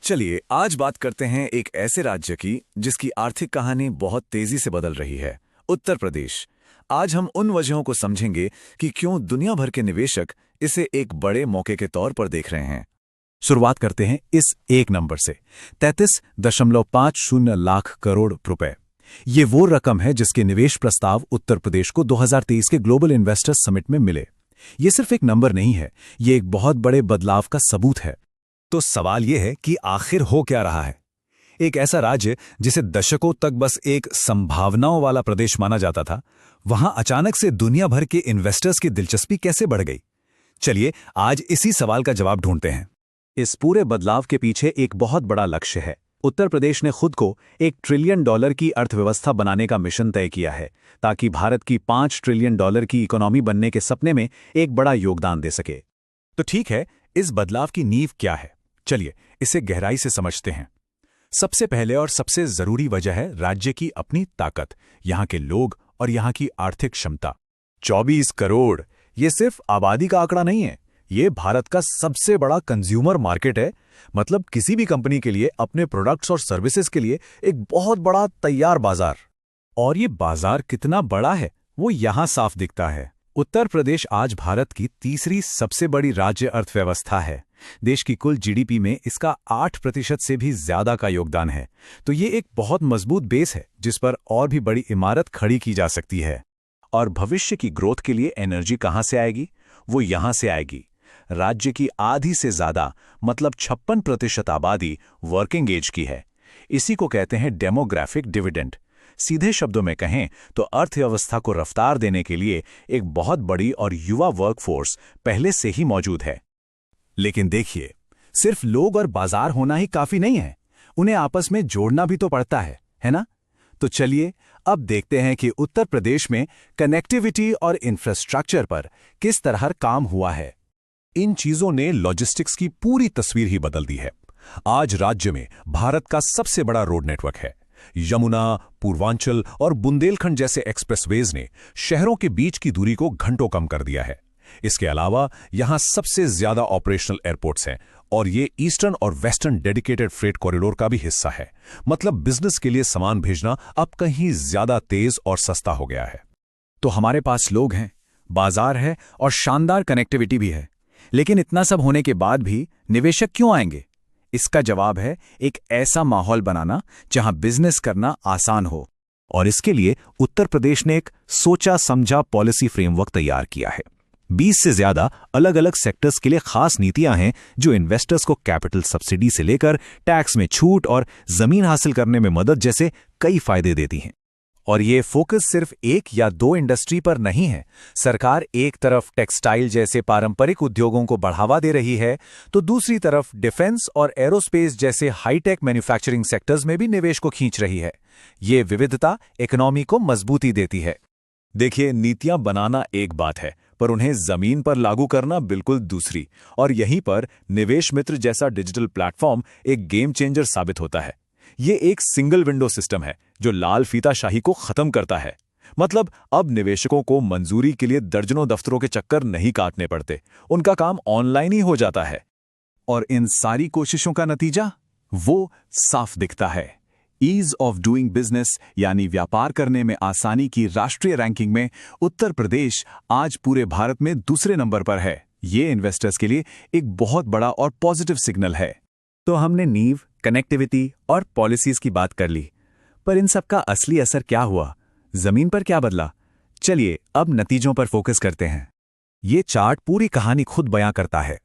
चलिए आज बात करते हैं एक ऐसे राज्य की जिसकी आर्थिक कहानी बहुत तेजी से बदल रही है, उत्तर प्रदेश। आज हम उन वजहों को समझेंगे कि क्यों दुनिया भर के निवेशक इसे एक बड़े मौके के तौर पर देख रहे हैं। शुरुआत करते हैं इस एक नंबर से, 33.50 लाख करोड़ रुपए। ये वो रकम है जिसके निवेश प्रस्ताव उत्तर प्रदेश को 2023 के ग्लोबल इन्वेस्टर्स समिट में मिले। ये सिर्फ एक नंबर नहीं है, ये एक बहुत बड़े बदलाव का सबूत है। तो सवाल यह है कि आखिर हो क्या रहा है। एक ऐसा राज्य जिसे दशकों तक बस एक संभावनाओं वाला प्रदेश माना जाता था, वहां अचानक से दुनिया भर के इन्वेस्टर्स की दिलचस्पी कैसे बढ़ गई। चलिए आज इसी सवाल का जवाब ढूंढते हैं। इस पूरे बदलाव के पीछे एक बहुत बड़ा लक्ष्य है। उत्तर प्रदेश ने खुद को $1 ट्रिलियन की अर्थव्यवस्था बनाने का मिशन तय किया है, ताकि भारत की $5 ट्रिलियन की इकोनॉमी बनने के सपने में एक बड़ा योगदान दे सके। तो ठीक है, इस बदलाव की नींव क्या है? चलिए इसे गहराई से समझते हैं। सबसे पहले और सबसे जरूरी वजह है राज्य की अपनी ताकत, यहां के लोग और यहां की आर्थिक क्षमता। 24 करोड़ ये सिर्फ आबादी का आंकड़ा नहीं है, ये भारत का सबसे बड़ा कंज्यूमर मार्केट है। मतलब किसी भी कंपनी के लिए अपने प्रोडक्ट्स और सर्विसेज के लिए एक बहुत बड़ा तैयार बाजार। और ये बाजार कितना बड़ा है वो यहां साफ दिखता है। उत्तर प्रदेश आज भारत की तीसरी सबसे बड़ी राज्य अर्थव्यवस्था है। देश की कुल जीडीपी में इसका 8% से भी ज्यादा का योगदान है। तो ये एक बहुत मजबूत बेस है जिस पर और भी बड़ी इमारत खड़ी की जा सकती है। और भविष्य की ग्रोथ के लिए एनर्जी कहां से आएगी? वो यहां से आएगी। राज्य की आधी से ज्यादा मतलब 56% आबादी वर्किंग एज की है। इसी को कहते हैं डेमोग्राफिक डिविडेंड। सीधे शब्दों में कहें तो अर्थव्यवस्था को रफ्तार देने के लिए एक बहुत बड़ी और युवा वर्कफोर्स पहले से ही मौजूद है। लेकिन देखिए, सिर्फ लोग और बाजार होना ही काफी नहीं है, उन्हें आपस में जोड़ना भी तो पड़ता है ना? तो चलिए अब देखते हैं कि उत्तर प्रदेश में कनेक्टिविटी और इंफ्रास्ट्रक्चर पर किस तरह काम हुआ है। इन चीजों ने लॉजिस्टिक्स की पूरी तस्वीर ही बदल दी है। आज राज्य में भारत का सबसे बड़ा रोड नेटवर्क है। यमुना, पूर्वांचल और बुंदेलखंड जैसे एक्सप्रेसवेज ने शहरों के बीच की दूरी को घंटों कम कर दिया है। इसके अलावा यहां सबसे ज्यादा ऑपरेशनल एयरपोर्ट्स हैं और ये ईस्टर्न और वेस्टर्न डेडिकेटेड फ्रेट कॉरिडोर का भी हिस्सा है। मतलब बिजनेस के लिए सामान भेजना अब कहीं ज्यादा तेज और सस्ता हो गया है। तो हमारे पास लोग हैं, बाजार है और शानदार कनेक्टिविटी भी है। लेकिन इतना सब होने के बाद भी निवेशक क्यों आएंगे? इसका जवाब है एक ऐसा माहौल बनाना जहां बिजनेस करना आसान हो। और इसके लिए उत्तर प्रदेश ने एक सोचा समझा पॉलिसी फ्रेमवर्क तैयार किया है। 20 से ज्यादा अलग अलग सेक्टर्स के लिए खास नीतियां हैं जो इन्वेस्टर्स को कैपिटल सब्सिडी से लेकर टैक्स में छूट और जमीन हासिल करने में मदद जैसे कई फायदे देती हैं। और ये फोकस सिर्फ एक या दो इंडस्ट्री पर नहीं है। सरकार एक तरफ टेक्सटाइल जैसे पारंपरिक उद्योगों को बढ़ावा दे रही है, तो दूसरी तरफ डिफेंस और एरोस्पेस जैसे हाईटेक मैन्युफैक्चरिंग सेक्टर्स में भी निवेश को खींच रही है। ये विविधता इकोनॉमी को मजबूती देती है। देखिए, नीतियां बनाना एक बात है, पर उन्हें जमीन पर लागू करना बिल्कुल दूसरी। और यहीं पर निवेश मित्र जैसा डिजिटल प्लेटफॉर्म एक गेम चेंजर साबित होता है। ये एक सिंगल विंडो सिस्टम है जो लाल फीताशाही को खत्म करता है। मतलब अब निवेशकों को मंजूरी के लिए दर्जनों दफ्तरों के चक्कर नहीं काटने पड़ते, उनका काम ऑनलाइन ही हो जाता है। और इन सारी कोशिशों का नतीजा वो साफ दिखता है। ईज ऑफ डूइंग बिजनेस यानी व्यापार करने में आसानी की राष्ट्रीय रैंकिंग में उत्तर प्रदेश आज पूरे भारत में दूसरे नंबर पर है। ये इन्वेस्टर्स के लिए एक बहुत बड़ा और पॉजिटिव सिग्नल है। तो हमने नींव, कनेक्टिविटी और पॉलिसीज की बात कर ली, पर इन सब का असली असर क्या हुआ? जमीन पर क्या बदला? चलिए अब नतीजों पर फोकस करते हैं। ये चार्ट पूरी कहानी खुद बयां करता है।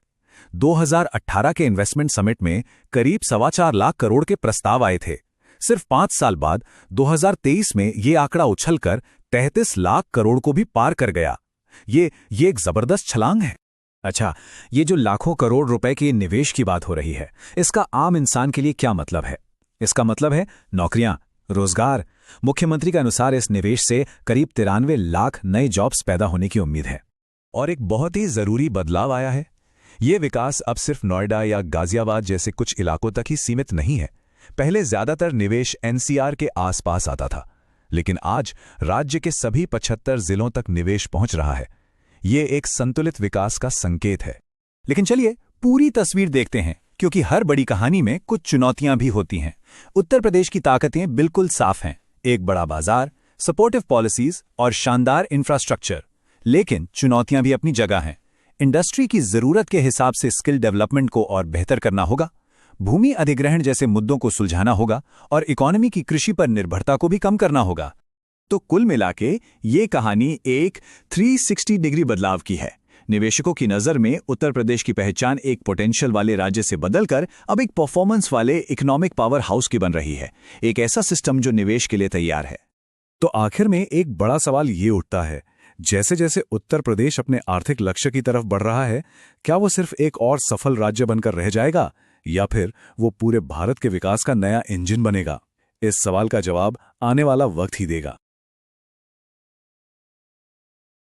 2018 के इन्वेस्टमेंट समिट में करीब 4.25 लाख करोड़ के प्रस्ताव आए थे। सिर्फ 5 साल बाद 2023 में ये आंकड़ा उछलकर 33 लाख करोड़ को भी पार कर गया। ये एक जबरदस्त छलांग है। अच्छा, ये जो लाखों करोड़ रुपए के निवेश की बात हो रही है, इसका आम इंसान के लिए क्या मतलब है? इसका मतलब है नौकरियां, रोजगार। मुख्यमंत्री के अनुसार इस निवेश से करीब 93 लाख नए जॉब्स पैदा होने की उम्मीद है। और एक बहुत ही जरूरी बदलाव आया है। ये विकास अब सिर्फ नोएडा या गाजियाबाद जैसे कुछ इलाकों तक ही सीमित नहीं है। पहले ज्यादातर निवेश एनसीआर के आसपास आता था, लेकिन आज राज्य के सभी 75 जिलों तक निवेश पहुंच रहा है। ये एक संतुलित विकास का संकेत है। लेकिन चलिए पूरी तस्वीर देखते हैं, क्योंकि हर बड़ी कहानी में कुछ चुनौतियां भी होती हैं। उत्तर प्रदेश की ताकतें बिल्कुल साफ हैं, एक बड़ा बाजार, सपोर्टिव पॉलिसीज और शानदार इंफ्रास्ट्रक्चर। लेकिन चुनौतियां भी अपनी जगह हैं। इंडस्ट्री की जरूरत के हिसाब से स्किल डेवलपमेंट को और बेहतर करना होगा, भूमि अधिग्रहण जैसे मुद्दों को सुलझाना होगा और इकोनॉमी की कृषि पर निर्भरता को भी कम करना होगा। तो कुल मिलाके ये कहानी एक 360 डिग्री बदलाव की है। निवेशकों की नज़र में उत्तर प्रदेश की पहचान एक पोटेंशियल वाले राज्य से बदलकर अब एक परफॉर्मेंस वाले इकोनॉमिक पावर हाउस की बन रही है, एक ऐसा सिस्टम जो निवेश के लिए तैयार है। तो आखिर में एक बड़ा सवाल ये उठता है, जैसे जैसे उत्तर प्रदेश अपने आर्थिक लक्ष्य की तरफ बढ़ रहा है, क्या वो सिर्फ एक और सफल राज्य बनकर रह जाएगा या फिर वो पूरे भारत के विकास का नया इंजन बनेगा? इस सवाल का जवाब आने वाला वक्त ही देगा।